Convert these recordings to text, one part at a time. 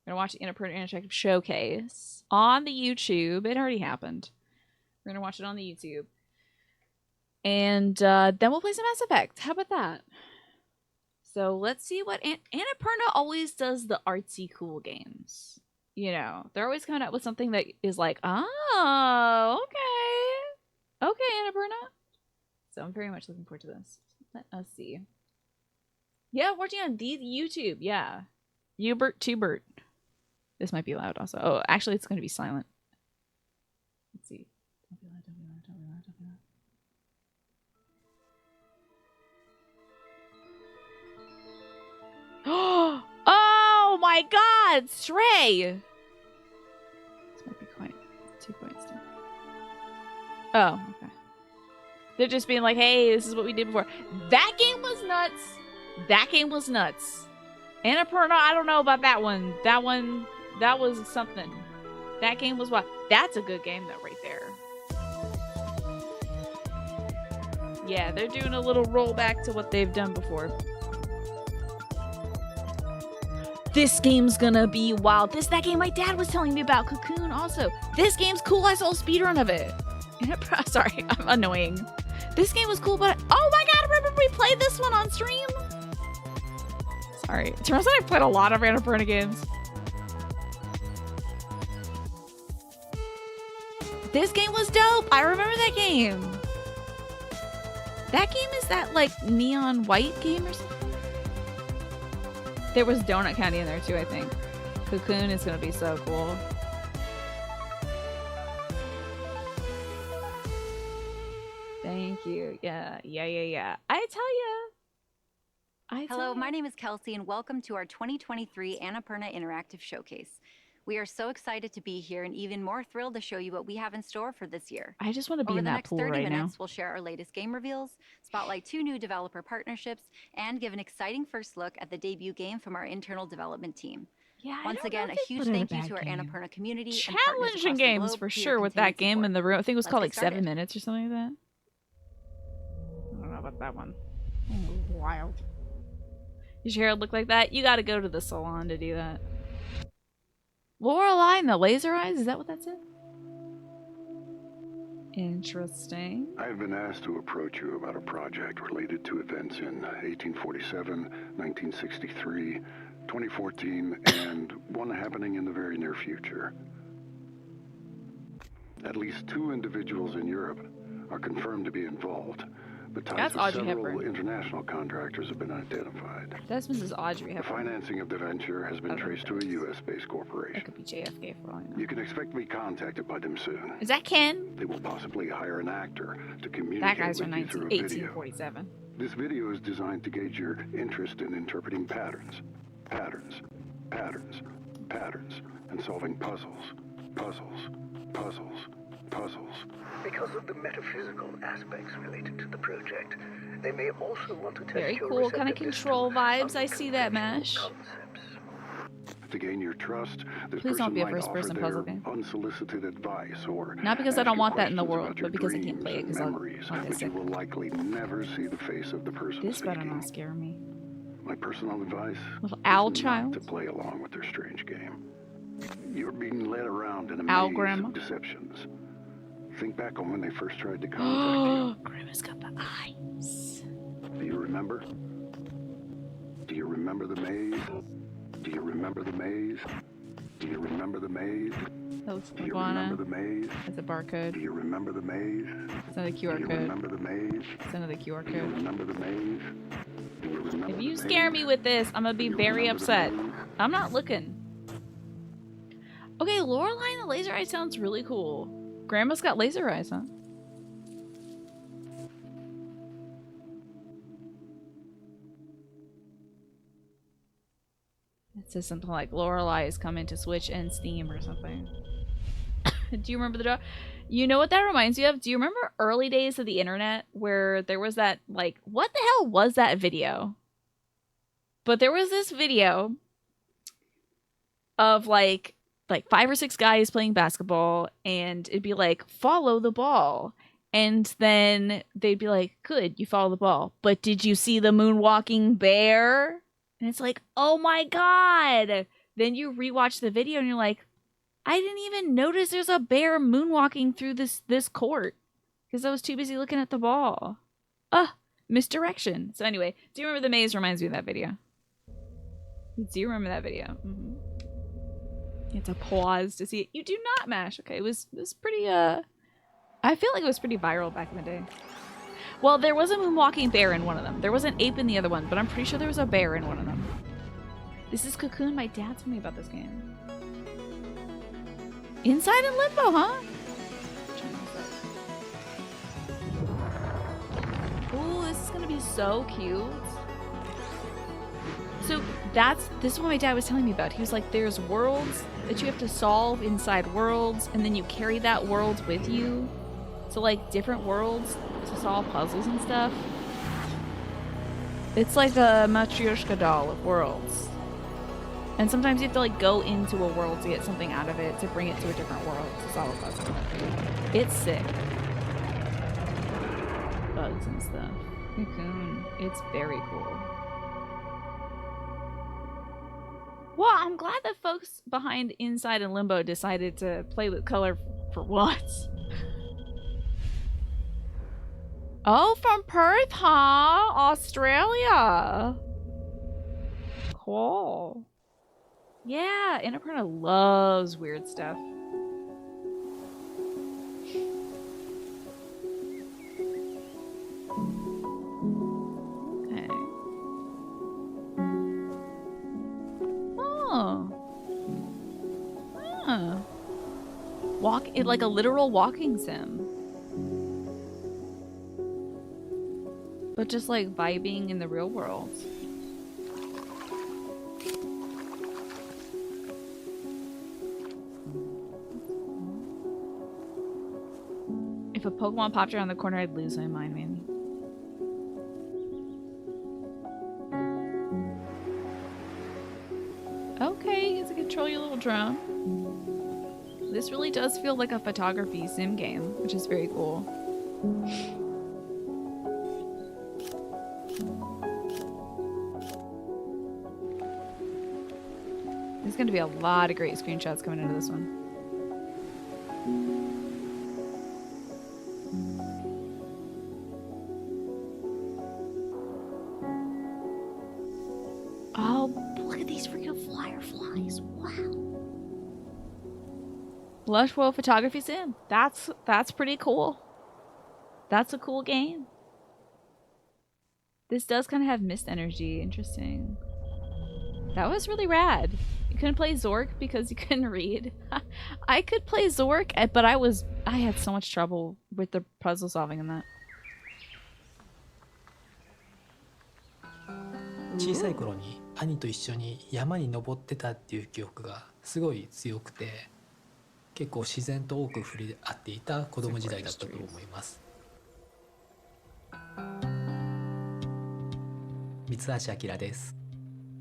We're gonna watch the Annapurna Showcase on the YouTube. It already happened. We're gonna watch it on the YouTube. And then we'll play some Mass Effect. How about that? So let's see what Annapurna always does the artsy cool games. You know, they're always coming out with something that is like, oh, okay. Okay, Annapurna. So I'm very much looking forward to this. Let us see. Yeah, watching on the YouTube. Yeah. Hubert Tubert. This might be loud also. Oh, actually, it's going to be silent. Let's see. Don't be loud, don't be loud, don't be loud, don't be loud. Oh my god! Stray! This might be quite 2 points. Oh, okay. They're just being like, hey, this is what we did before. That game was nuts. That game was nuts. Annapurna, I don't know about that one. That was something. That game was what? That's a good game, though, right there. Yeah, they're doing a little rollback to what they've done before. This game's gonna be wild. That game my dad was telling me about, Cocoon, also. This game's cool. I saw a speedrun of it. Sorry, I'm annoying. This game was cool, but oh my god, remember we played this one on stream? Sorry. It turns out I've played a lot of Annapurna games. This game was dope. I remember that game. That game is that like neon white game or something? There was Donut County in there too, I think. Cocoon is gonna be so cool. Thank you. Yeah. I tell ya. Hello, my name is Kelsey, and welcome to our 2023 Annapurna Interactive Showcase. We are so excited to be here and even more thrilled to show you what we have in store for this year. I just want to be in that pool right now. Over the next 30 minutes, we'll share our latest game reveals, spotlight 2 new developer partnerships, and give an exciting first look at the debut game from our internal development team. Yeah, Once again, a huge thank you to our Annapurna community. Challenging games for sure with that game in the room. I think it was called like 7 minutes or something like that. I don't know about that one. Wild. Does your hair look like that? You gotta go to the salon to do that. Lorelei and the laser eyes? Is that what that said? Interesting. I've been asked to approach you about a project related to events in 1847, 1963, 2014, and one happening in the very near future. At least 2 individuals in Europe are confirmed to be involved. The ties of several international contractors have been identified. That's Mrs. Audrey Hepburn. The financing of the venture has been traced to a U.S.-based corporation. That could be JFK for all I know. You can expect to be contacted by them soon. Is that Ken? They will possibly hire an actor to communicate that guy's with from you through a video. 1847. This video is designed to gauge your interest in interpreting patterns, and solving puzzles. Because of the metaphysical aspects related to the project, they may also want to test very your cool kind of control vibes. I see that, Mash. To gain your trust, this please don't be a first-person puzzle game. Unsolicited advice, or not because I don't want that in the world, but because I can't play it because but you will likely never see the face of the person this speaking. Better not scare me. My personal advice: little owl is child not to play along with their strange game. You're being led around in a owl maze grandma. of deceptions. Think back on when they first tried to contact you. Grandma's got the eyes. Do you remember? Do you remember the maze? Do you remember the maze? Do you remember the maze? That looks Do you remember the maze? That's a barcode. Do you remember the maze? It's another QR code. Do you remember the maze? It's another QR Do you code. remember the maze? Do you remember If you the scare maze? me with this, I'm gonna be very upset. I'm not looking. Okay, Lorelei and the laser eyes sounds really cool. Grandma's got laser eyes, huh? It says something like Lorelei is coming to Switch and Steam or something. Do you remember the dog? You know what that reminds me of? Do you remember early days of the internet where there was that, like, what the hell was that video? But there was this video of like 5 or 6 guys playing basketball, and it'd be like, follow the ball. And then they'd be like, good, you follow the ball. But did you see the moonwalking bear? And it's like, oh my god, then you rewatch the video and you're like, I didn't even notice there's a bear moonwalking through this court because I was too busy looking at the ball. Misdirection. So anyway, do you remember the maze? Reminds me of that video. Do you remember that video? Mm-hmm. You have to pause to see it. You do not mash. Okay, it was pretty I feel like it was pretty viral back in the day. Well, there was a moonwalking bear in one of them. There was an ape in the other one, but I'm pretty sure there was a bear in one of them. This is Cocoon. My dad told me about this game. Inside in Limbo, huh? Ooh, this is gonna be so cute. So this is what my dad was telling me about. He was like, there's worlds that you have to solve inside worlds, and then you carry that world with you. So like different worlds to solve puzzles and stuff. It's like a Matryoshka doll of worlds. And sometimes you have to like go into a world to get something out of it, to bring it to a different world to solve a puzzle. It's sick. Bugs and stuff. Cocoon. It's very cool. Well, I'm glad that folks behind Inside and Limbo decided to play with color for once. Oh, from Perth, huh? Australia. Cool. Yeah, Annapurna loves weird stuff. Okay. Oh. Huh. Like a literal walking sim. But just like vibing in the real world. If a Pokemon popped around the corner, I'd lose my mind, man. Okay, you get to control your little drone. This really does feel like a photography sim game, which is very cool. There's going to be a lot of great screenshots coming into this one. Oh, look at these freaking fireflies. Wow. Lush World Photography Sim. That's pretty cool. That's a cool game. This does kind of have mist energy. Interesting. That was really rad. You couldn't play Zork because you couldn't read. I could play Zork, but I had so much trouble with the puzzle solving in that. 小さい頃に兄と一緒に山に登ってたっていう記憶がすごい強くて、結構自然と多く触れ合っていた子供時代だったと思います。三橋明です。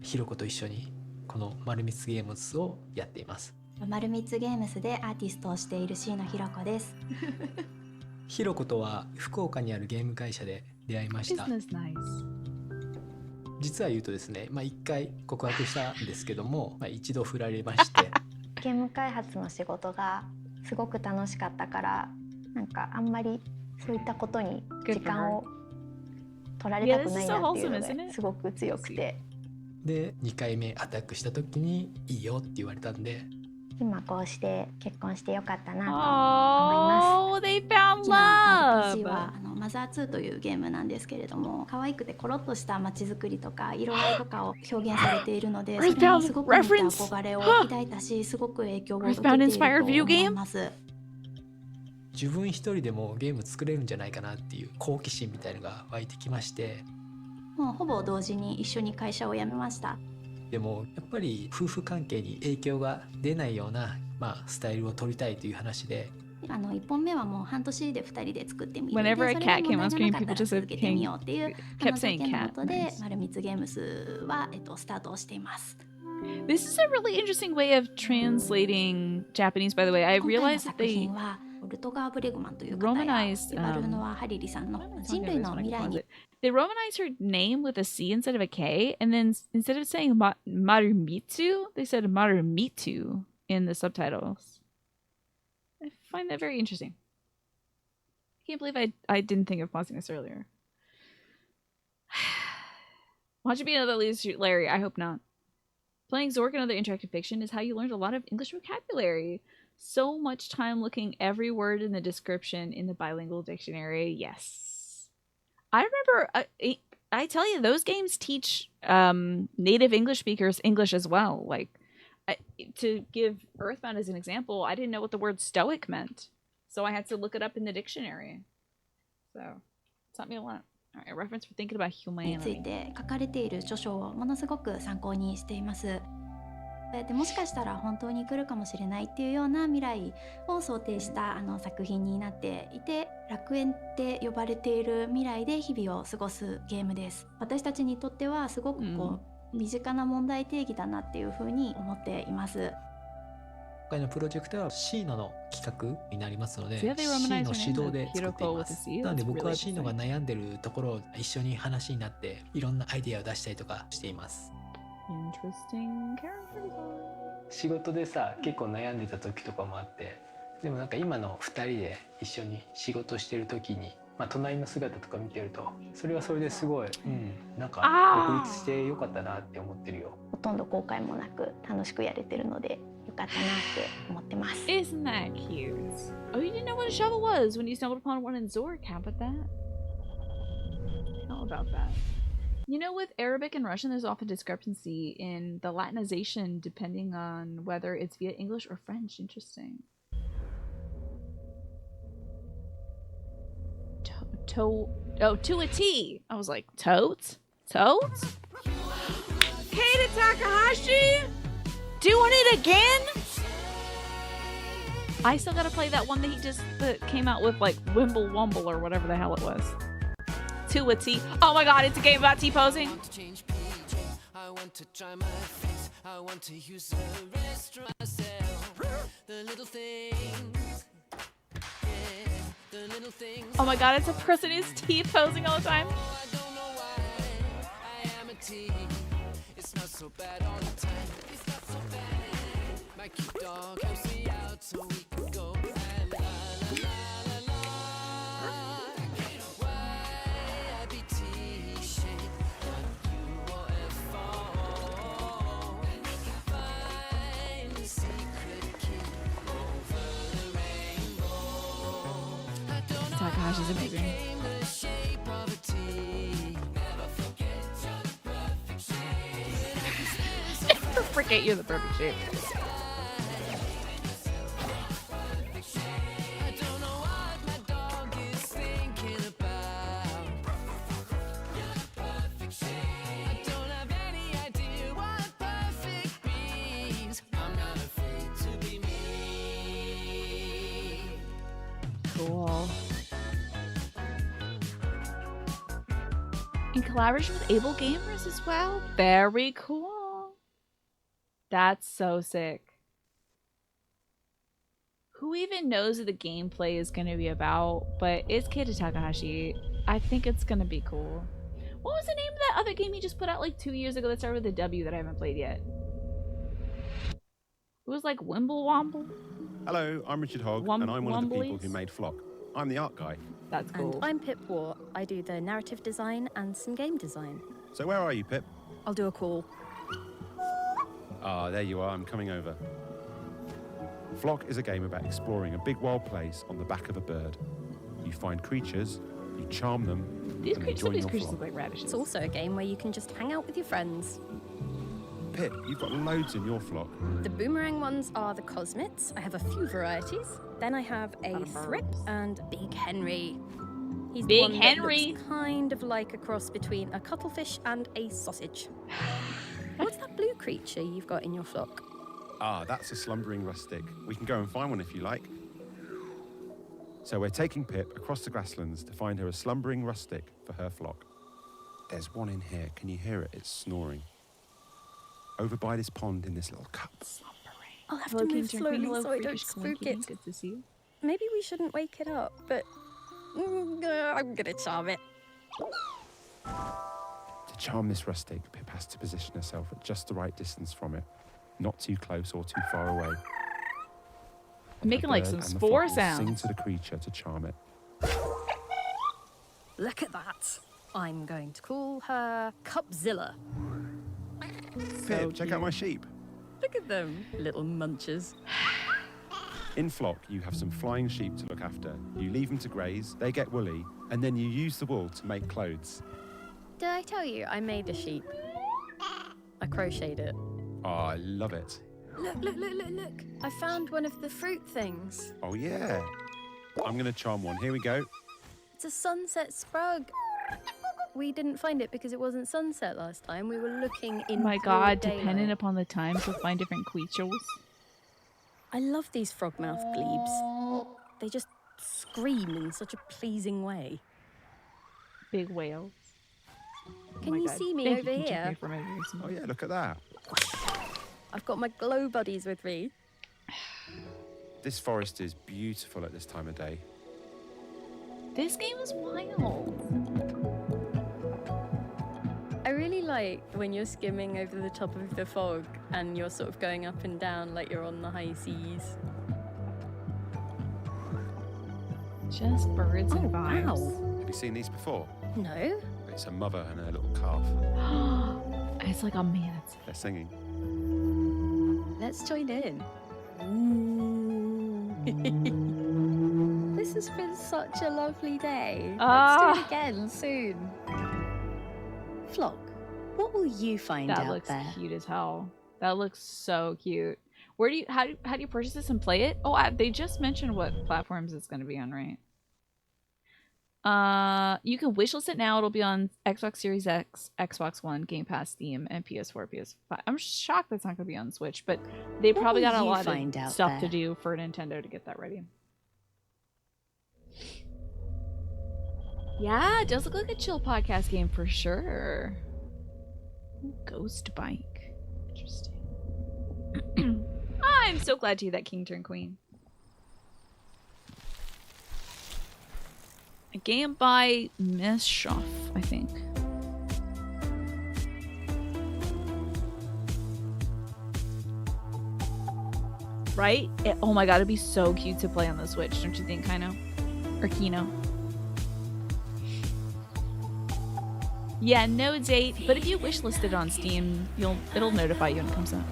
ひろこと一緒にこの丸光ゲームズをやっています。丸光ゲームズでアーティストをしている椎野ひろこです。ひろことは福岡にあるゲーム会社で出会いました。実は言うとですね、一回告白したんですけども、一度振られまして。ゲーム開発の仕事がすごく楽しかったから、なんかあんまりそういったことに時間を取られたくないなっていうのがすごく強くて。で、2回目アタックした時にいいよって言われたんで、今こうして結婚してよかったなと思います。They found love! 今 RPG はマザー2というゲームなんですけれども、可愛くてコロッとした街づくりとか色合いとかを表現されているので、それにすごく似た憧れを抱いたし、すごく影響を受けていると思います。自分一人でもゲーム作れるんじゃないかなっていう好奇心みたいのが湧いてきまして、もうほぼ同時に一緒に会社を辞めました。でもやっぱり夫婦関係に影響が出ないような、スタイルを取りたいという話で、1本目はもう半年で2人で作ってみる。 Whenever a cat came on screen, people just 続けてみようっていうkept saying 条件の cat. もとで丸光ゲームスはスタートをしています。This is a really interesting way of translating Japanese, by the way. I 今回の realized that 作 they 品はルトガー・ブレグマンという方や Romanized, バルーノワ・ハリリさんの what am I 人 talking 類 about? の This one I 未 can 来 pause に it. They romanized her name with a C instead of a K, and then instead of saying Marumitsu, they said Marumitu in the subtitles. I find that very interesting. I can't believe I didn't think of pausing this earlier. Watch it be another Larry. I hope not. Playing Zork and other interactive fiction is how you learned a lot of English vocabulary. So much time looking every word in the description in the bilingual dictionary. Yes. I remember, I tell you, those games teach native English speakers English as well. Like, to give Earthbound as an example, I didn't know what the word stoic meant. So I had to look it up in the dictionary. So, it taught me a lot. All right, a reference for thinking about につい humanity. て書かれている著書をものすごく参考にしています。でもしかしたら本当に来るかもしれないっていうような未来を想定した作品になっていて、楽園って呼ばれている未来で日々を過ごすゲームです。私たちにとってはすごく身近な問題定義だなっていうふうに思っています。今回のプロジェクトはシーノの企画になりますので、 See how they シ romanize ーノ her 主 name? 導で The 作ってい Hiroko ま with a す。 C? なので That's 僕 really はシーノが interesting. 悩んでるところを一緒に話になっていろんなアイディアを出したりとかしています。 Interesting character design. 仕事でさ結構悩んでた時とかもあって、でもなんか今の2人で一緒に仕事してる時に、隣の姿とか見てるとそれはそれですごい、なんか独立してよかったなって思ってるよ。ほとんど後悔もなく楽しくやれてるのでよかったなって思ってます。 Isn't that cute? Oh, you didn't know what a shovel was when you stumbled upon one in Zork. How about that? How about that? You know, with Arabic and Russian, there's often discrepancy in the Latinization depending on whether it's via English or French. Interesting. To a T. I was like, totes? Totes? Keita Takahashi? Doing it again? I still gotta play that one that came out with like Wimble Wumble or whatever the hell it was. To a T. Oh my god, it's a game about T-posing. I want to try my face. I want to use the restaurant myself. The little things. Yeah, the little things. Oh my god, it's a person who's T-posing all the time. I don't know why I am a T. It's not so bad all the time. It's not so bad. My cute dog helps me out so we can go and la la la la la. Why I be T-shaped? Not U or F-O. Find the secret key over the rainbow. I don't know Takahashi's amazing. became the shape of a T. Never forget your perfect shape. Never forget you're the perfect shape. I don't know what my dog is thinking about. You're the perfect shape. I don't have any idea what perfect means. I'm not afraid to be me. Cool. In collaboration with Able Gamers as well. Very cool. That's so sick. Who even knows what the gameplay is going to be about? But it's Keita Takahashi. I think it's going to be cool. What was the name of that other game he just put out like 2 years ago that started with a W that I haven't played yet? It was like Wimble Womble? Hello, I'm Richard Hogg, and I'm one of the people who made Flock. I'm the art guy. That's cool. And I'm Pip War. I do the narrative design and some game design. So where are you, Pip? I'll do a call. Ah, there you are. I'm coming over. Flock is a game about exploring a big wild place on the back of a bird. You find creatures, you charm them, These and creatures, join these your creatures flock. look like radishes. It's also a game where you can just hang out with your friends. Pip, you've got loads in your flock. The boomerang ones are the Cosmits. I have a few varieties. Then I have a Thrip and Big Henry. He's Big one that Henry. looks kind of like a cross between a cuttlefish and a sausage. What's that blue creature you've got in your flock? Ah, that's a slumbering rustic. We can go and find one if you like. So we're taking Pip across the grasslands to find her a slumbering rustic for her flock. There's one in here. Can you hear it? It's snoring. Over by this pond in this little cup. I'll have Hello, to move King slowly Hello, so I don't freakish spook Clinky. it. Good to see you. maybe we shouldn't wake it up, but I'm gonna charm it. To charm this rustic, Pip has to position herself at just the right distance from it, not too close or too far away. Making like some spore sounds. Sing to the creature to charm it. Look at that. I'm going to call her Cupzilla. Pip, check out my sheep. Look at them, little munchers. In flock, you have some flying sheep to look after. You leave them to graze, they get woolly, and then you use the wool to make clothes. Did I tell you I made a sheep? I crocheted it. Oh, I love it. Look, look, look, look, look. I found one of the fruit things. Oh, yeah. I'm going to charm one. Here we go. It's a sunset sprug. We didn't find it because it wasn't sunset last time. We were looking in Oh my broad god, daylight. depending upon the time, you'll find different creatures. I love these frogmouth glebes. They just scream in such a pleasing way. Big whales. Can you see me over here? Oh, yeah, look at that. I've got my glow buddies with me. This forest is beautiful at this time of day. This game is wild. I really like when you're skimming over the top of the fog and you're sort of going up and down like you're on the high seas. Just birds and vibes. Wow. Have you seen these before? No. It's a mother and her little calf. It's like a manatee. They're singing. Let's join in. This has been such a lovely day. Let's do it again soon. Flock, what will you find out there? That looks cute as hell. That looks so cute. Where do you how do you purchase this and play it? Oh, they just mentioned what platforms it's going to be on, right? You can wishlist it now. It'll be on Xbox Series X, Xbox One, Game Pass, Steam, and PS4, PS5. I'm shocked that's not going to be on Switch, but they probably got a lot of stuff to do for Nintendo to get that ready. Yeah, it does look like a chill podcast game for sure. Ghost Bike. Interesting. I'm so glad to hear that King turned Queen. A game by Mischoff, I think. Right? Oh my god, it'd be so cute to play on the Switch, don't you think, Kino? Or Kino? Yeah, no date, but if you wishlist it on Steam, it'll notify you when it comes out.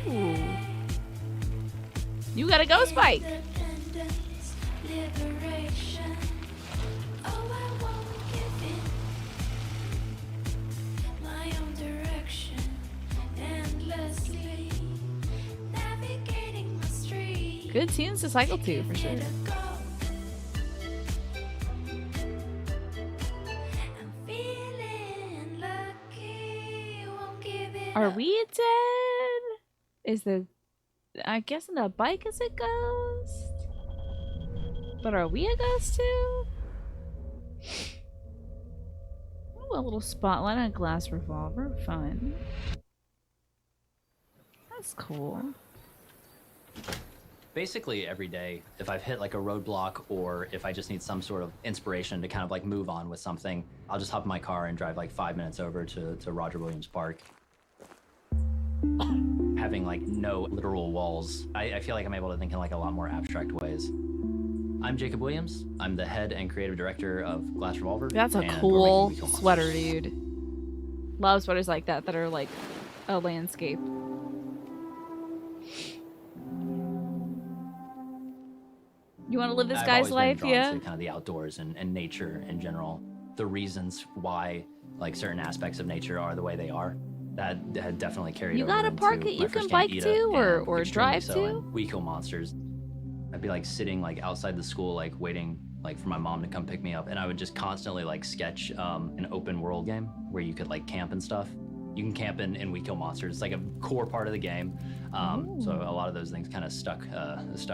Ooh. You got a ghost bike. Good tunes to cycle to, for sure. Are we dead? Is I guess the bike is a ghost? But are we a ghost too? Ooh, a little spotlight on a glass revolver. Fun. That's cool. Basically every day, if I've hit like a roadblock or if I just need some sort of inspiration to kind of like move on with something, I'll just hop in my car and drive like 5 minutes over to Roger Williams Park. Having like no literal walls, I feel like I'm able to think in like a lot more abstract ways. I'm Jacob Williams. I'm the head and creative director of Glass Revolver. That's a cool sweater, dude. Love sweaters like that are like a landscape. You want to live this guy's life, yeah? To kind of the outdoors and nature in general. The reasons why like certain aspects of nature are the way they are. That had definitely carried over. You got a park that you can bike to or drive to? We Kill Monsters. I'd be like sitting like outside the school, like waiting like for my mom to come pick me up, and I would just constantly like sketch an open world game where you could like camp and stuff. You can camp in We Kill Monsters. It's like a core part of the game. So a lot of those things kind of stuck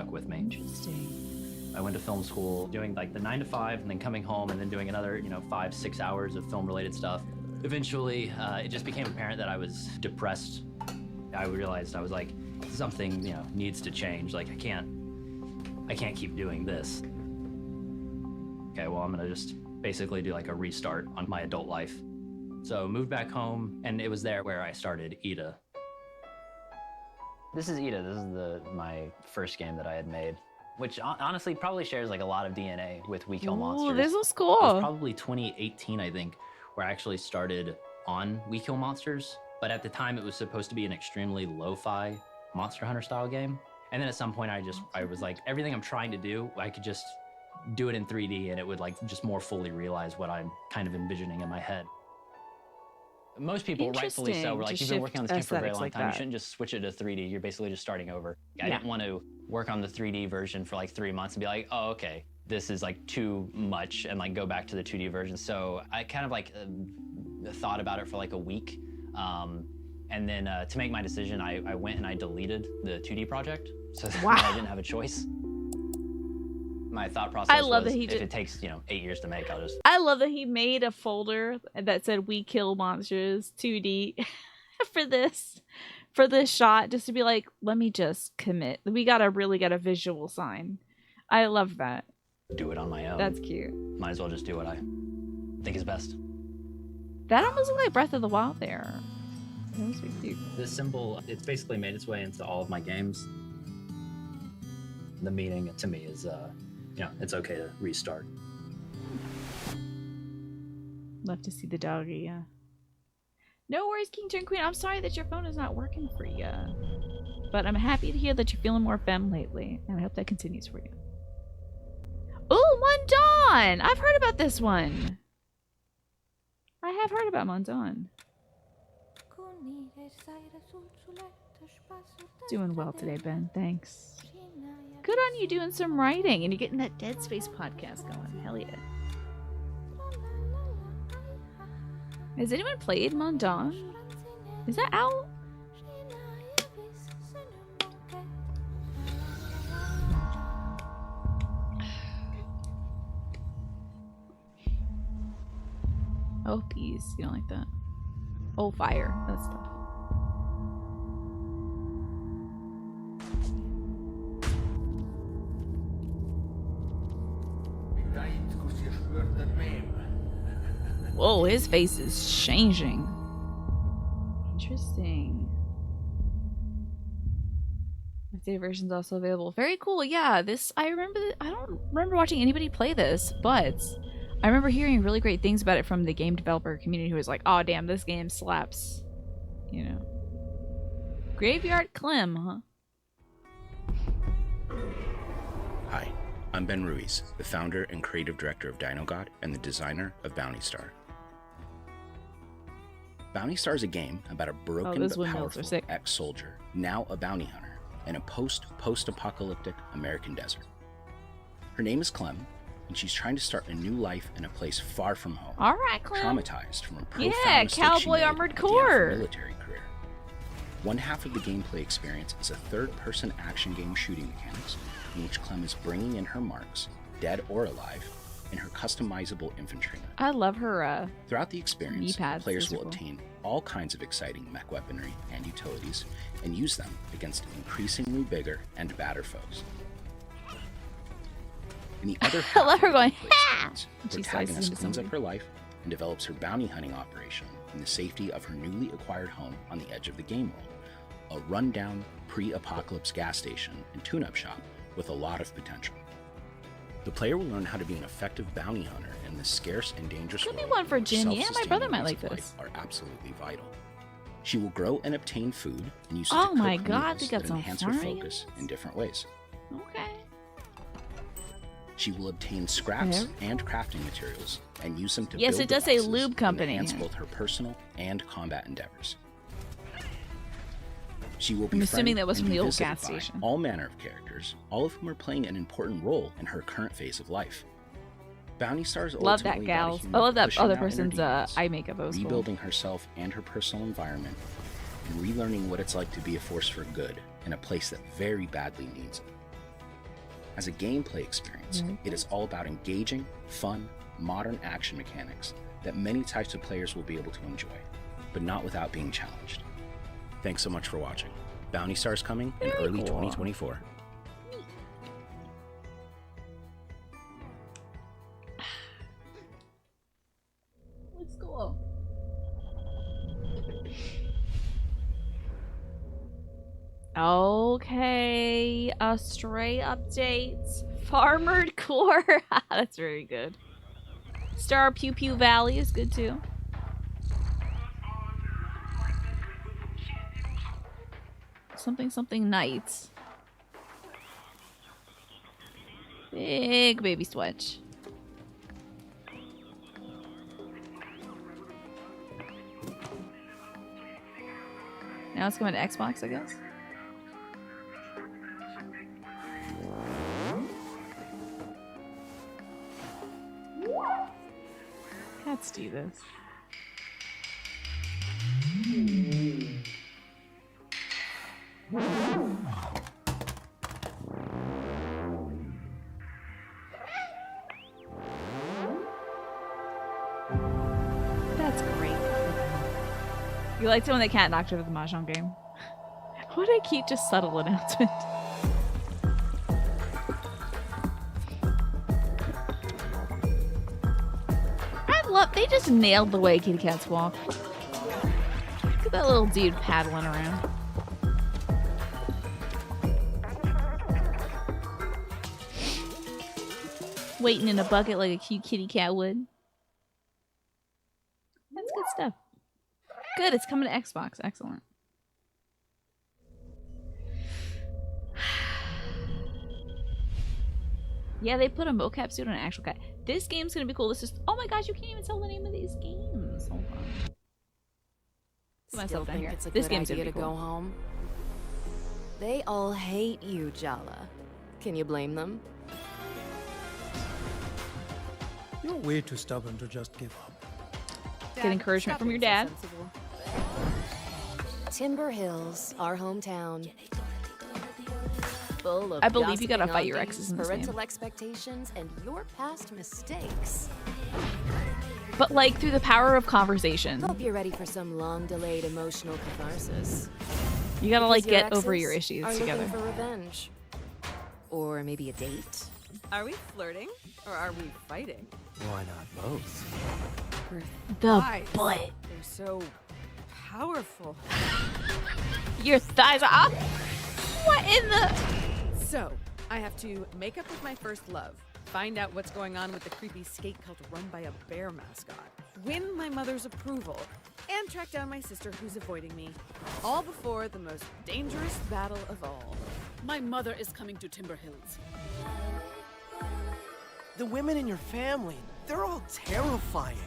with me. Interesting. I went to film school doing like the 9 to 5 and then coming home and then doing another, 5-6 hours of film related stuff. Eventually, it just became apparent that I was depressed. I realized I was like, something, needs to change. Like I can't keep doing this. Okay, well, I'm gonna just basically do like a restart on my adult life. So moved back home, and it was there where I started Ida. This is Ida. This is my first game that I had made, which honestly probably shares like a lot of DNA with We Kill Monsters. Ooh, this was cool. It was probably 2018, I think, where I actually started on We Kill Monsters. But at the time, it was supposed to be an extremely lo-fi Monster Hunter style game. And then at some point, I was like, everything I'm trying to do, I could just do it in 3D, and it would like just more fully realize what I'm kind of envisioning in my head. Most people, rightfully so, were like, you've been working on this game for a very long time. You shouldn't just switch it to 3D. You're basically just starting over. I didn't want to work on the 3D version for like 3 months and be like, oh, okay, this is like too much, and like go back to the 2D version. So I kind of like thought about it for like a week. And then to make my decision, I went and I deleted the 2D project. So I didn't have a choice. My thought process was, that if it takes 8 years to make, I'll just... I love that he made a folder that said "We Kill Monsters 2D" for this shot, just to be like, let me just commit. We really got a visual sign. I love that. Do it on my own. That's cute. Might as well just do what I think is best. That almost looked like Breath of the Wild there. That was really cute. This symbol, it's basically made its way into all of my games. The meaning to me is, it's okay to restart. Love to see the doggy, yeah. No worries, King Turn Queen. I'm sorry that your phone is not working for you. But I'm happy to hear that you're feeling more femme lately. And I hope that continues for you. Oh, Mondon! I've heard about this one. I have heard about Mondon. Doing well today, Ben. Thanks. Good on you doing some writing, and you're getting that Dead Space podcast going. Hell yeah. Has anyone played Mondon? Is that out? Oh, peas. You don't like that? Oh, fire. That stuff. Whoa, his face is changing. Interesting. My favorite version's also available. Very cool. Yeah, this I don't remember watching anybody play this, but I remember hearing really great things about it from the game developer community who was like, oh damn, this game slaps. Graveyard Clem, huh? Hi, I'm Ben Ruiz, the founder and creative director of Dino God and the designer of Bounty Star. Bounty Star is a game about a broken but powerful ex-soldier, now a bounty hunter, in a post-apocalyptic American desert. Her name is Clem, and she's trying to start a new life in a place far from home. All right, Clem. Traumatized from a profound mistake she made Armored at the Core. end of her military career. One half of the gameplay experience is a third-person action game shooting mechanics, in which Clem is bringing in her marks, dead or alive, in her customizable infantryman. I love her Throughout the experience, players will obtain all kinds of exciting mech weaponry and utilities and use them against increasingly bigger and badder foes. In the other half, I love her going, ha! The protagonist cleans up her life and develops her bounty hunting operation in the safety of her newly acquired home on the edge of the game world, a rundown pre-apocalypse gas station and tune-up shop with a lot of potential. The player will learn how to be an effective bounty hunter in this scarce and dangerous world. Give me one for Jen. Yeah, my brother might like this. Are absolutely vital. She will grow and obtain food and use it oh to my cook god, meals they got that some enhance her focus in different ways. Okay. She will obtain scraps and crafting materials and use them to build it does say devices lube company. and enhance both her personal and combat endeavors. She will be I'm assuming that was and from be the old visited gas by station. all manner of characters, all of whom are playing an important role in her current phase of life. Bounty Stars love that ultimately gal. about a I love that pushing other out inner person's demons, eye makeup. That was cool. rebuilding herself and her personal environment, and relearning what it's like to be a force for good in a place that very badly needs it. As a gameplay experience, it is all about engaging, fun, modern action mechanics that many types of players will be able to enjoy, but not without being challenged. Thanks so much for watching. Bounty Star's coming in early 2024. Looks cool. Okay, a stray update. Farmered Core. That's very good. Star Pew Pew Valley is good too. Something Nights. Big baby Switch. Now it's coming to Xbox, I guess. Let's do this. That's great. You liked it when they cat knocked over the Mahjong game. What a cute, just subtle announcement. They just nailed the way kitty cats walk. Look at that little dude paddling around. Waiting in a bucket like a cute kitty cat would. That's good stuff. Good, it's coming to Xbox. Excellent. Yeah, they put a mocap suit on an actual cat. This game's gonna be cool. This is. Oh my gosh, you can't even tell the name of these games. Hold on. Put myself down here. It's a this good game's idea gonna be to cool. go home. They all hate you, Jala. Can you blame them? You're way too stubborn to just give up. Get encouragement from your dad. Timber Hills, our hometown. Full of I believe you gotta gossiping fight your aunties, exes in this parental game. expectations, and your past mistakes. But like through the power of conversation. Hope you're ready for some long-delayed emotional catharsis. You gotta like Because your get over exes your issues are together. looking for revenge. Or maybe a date. Are we flirting or are we fighting? Why not both? Her The thighs, butt. They're so powerful. Your thighs are up. What in the? So, I have to make up with my first love, find out what's going on with the creepy skate cult run by a bear mascot, win my mother's approval, and track down my sister who's avoiding me, all before the most dangerous battle of all. My mother is coming to Timber Hills. The women in your family, they're all terrifying.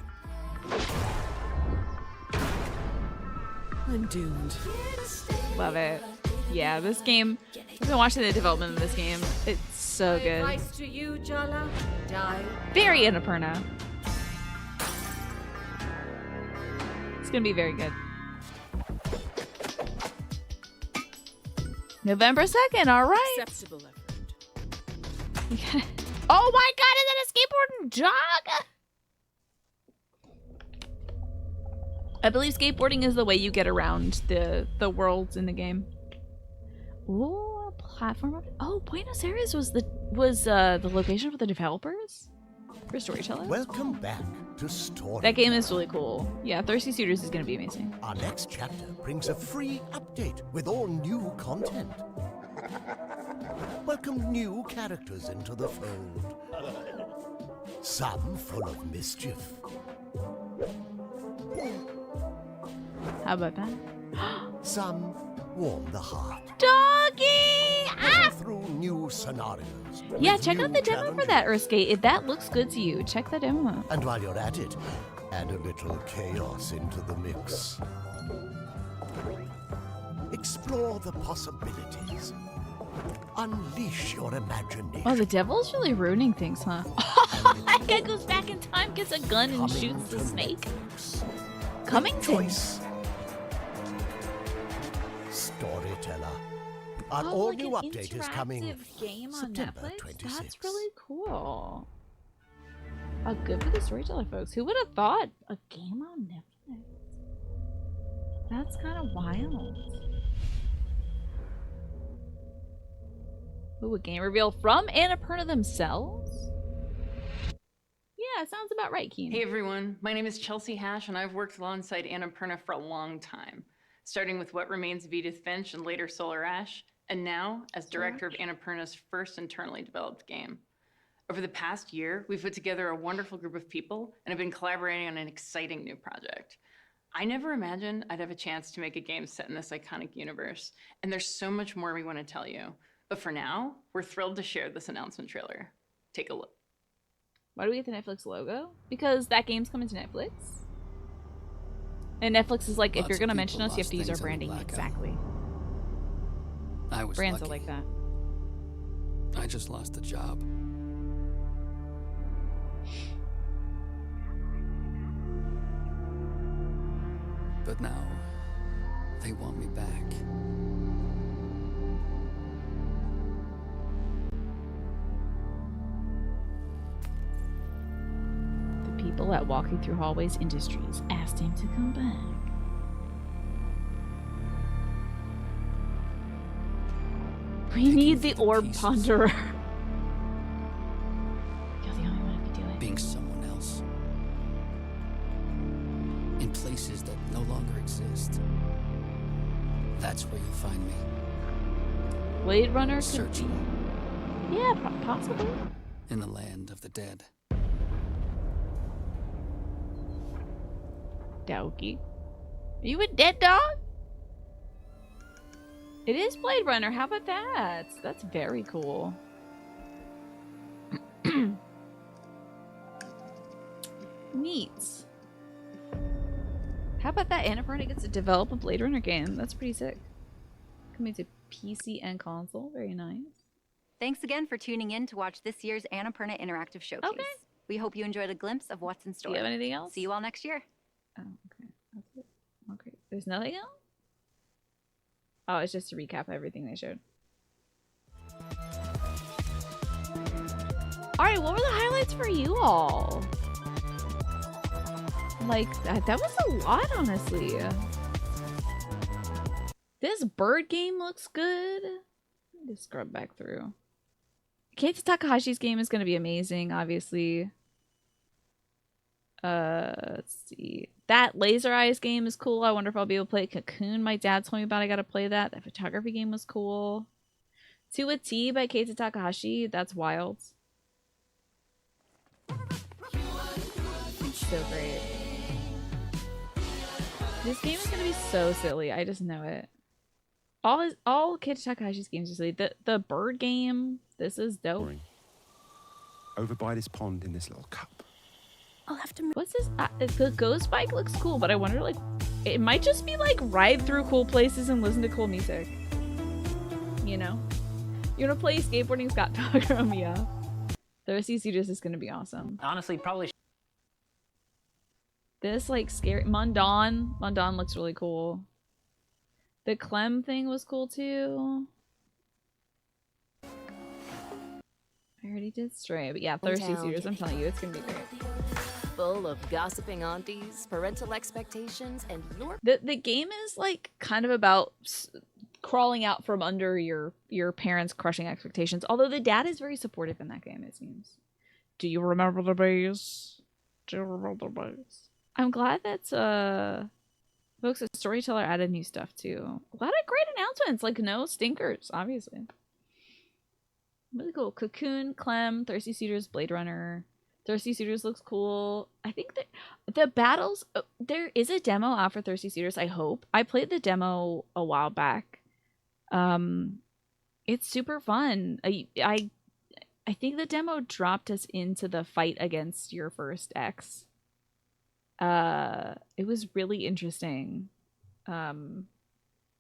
I'm doomed. Love it. Yeah, this game. I've been watching the development of this game. It's so good. Advice to you, Jala. Die. Very Annapurna. It's gonna be very good. November 2nd, alright. Acceptable effort. Oh my god, is that a skateboarding jog? I believe skateboarding is the way you get around the worlds in the game. Ooh, a platform. Oh, Buenos Aires was the location for the developers for Storyteller. Welcome back to Story. That game is really cool. Yeah, Thirsty Suitors is gonna be amazing. Our next chapter brings a free update with all new content. Welcome new characters into the fold. Some full of mischief. How about that? Some warm the heart. Doggy! Ah! Through new scenarios. Yeah, with check out new the demo for that, Earthskate. If that looks good to you, check the demo out. And while you're at it, add a little chaos into the mix. Explore the possibilities. Unleash your imagination. Oh, the devil's really ruining things, huh? That guy goes back in time, gets a gun, and shoots the snake. Cummington. Storyteller. Our Oh, all-new like an update is coming interactive game on September Netflix? 26th. That's really cool. Oh, good for the storyteller folks. Who would have thought a game on Netflix? That's kind of wild. Ooh, a game reveal from Annapurna themselves? Yeah, sounds about right, Keen. Hey everyone, my name is Chelsea Hash and I've worked alongside Annapurna for a long time, starting with What Remains of Edith Finch and later Solar Ash, and now as director of Annapurna's first internally developed game. Over the past year, we've put together a wonderful group of people and have been collaborating on an exciting new project. I never imagined I'd have a chance to make a game set in this iconic universe, and there's so much more we want to tell you. But for now, we're thrilled to share this announcement trailer. Take a look. Why do we get the Netflix logo? Because that game's coming to Netflix. And Netflix is like, if you're going to mention us, you have to use our branding. Exactly. I was Brands lucky. are like that. I just lost the job. But now, they want me back. The people at Walking Through Hallways Industries asked him to come back. We need the Orb Ponderer. You're the only one who can do it. Being someone else. In places that no longer exist. That's where you'll find me. Blade Runner could Searching. be. Yeah, possibly. In the land of the dead. Doggy. Are you a dead dog? It is Blade Runner. How about that? That's very cool. Neat. How about that? Annapurna gets to develop a Blade Runner game. That's pretty sick. Coming to PC and console. Very nice. Thanks again for tuning in to watch this year's Annapurna Interactive Showcase. Okay. We hope you enjoyed a glimpse of what's in store. Do you have anything else? See you all next year. Oh, okay. That's it. Okay. There's nothing else? Oh, it's just to recap everything they showed. Alright, what were the highlights for you all? Like, that was a lot, honestly. This bird game looks good. Let me just scrub back through. Keita Takahashi's game is going to be amazing, obviously. Let's see. That Laser Eyes game is cool. I wonder if I'll be able to play Cocoon. My dad told me about. I gotta play that. That photography game was cool. To a T by Keita Takahashi. That's wild. So great. This game is gonna be so silly. I just know it. All Keita Takahashi's games are silly. The bird game. This is dope. Over by this pond in this little cup. I'll have to move. What's this? The ghost bike looks cool, but I wonder, like, it might just be like ride through cool places and listen to cool music. You know? You're gonna play skateboarding Scott Pilgrim, yeah. Thirsty Suitors is gonna be awesome. Honestly, probably. This, like, scary. Mundawn looks really cool. The Clem thing was cool too. I already did Stray, but yeah, Thirsty Suitors, I'm telling you, it's gonna be great. Full of gossiping aunties, parental expectations, and your... The game is, like, kind of about crawling out from under your parents' crushing expectations. Although the dad is very supportive in that game, it seems. Do you remember the base? Do you remember the base? I'm glad that folks at Storyteller added new stuff too. A lot of great announcements, like no stinkers, obviously. Really cool. Cocoon, Clem, Thirsty Suitors, Blade Runner. Thirsty Suitors looks cool. I think that the battles, there is a demo out for Thirsty Suitors, I hope. I played the demo a while back. It's super fun. I think the demo dropped us into the fight against your first ex. It was really interesting.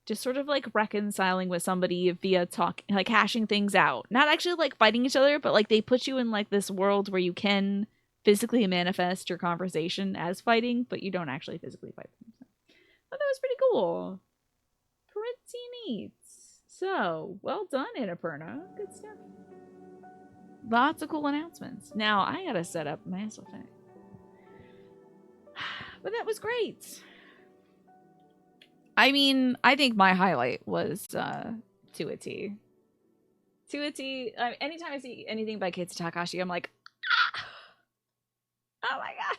Just sort of like reconciling with somebody via talking, like hashing things out. Not actually like fighting each other, but like they put you in like this world where you can physically manifest your conversation as fighting, but you don't actually physically fight them. So I thought that was pretty cool. Pretty neat. So, well done, Annapurna. Good stuff. Lots of cool announcements. Now, I gotta set up Mass Effect. But that was great. I mean, I think my highlight was To a T. To a T. Anytime I see anything by Keita Takahashi, I'm like, ah! Oh my god.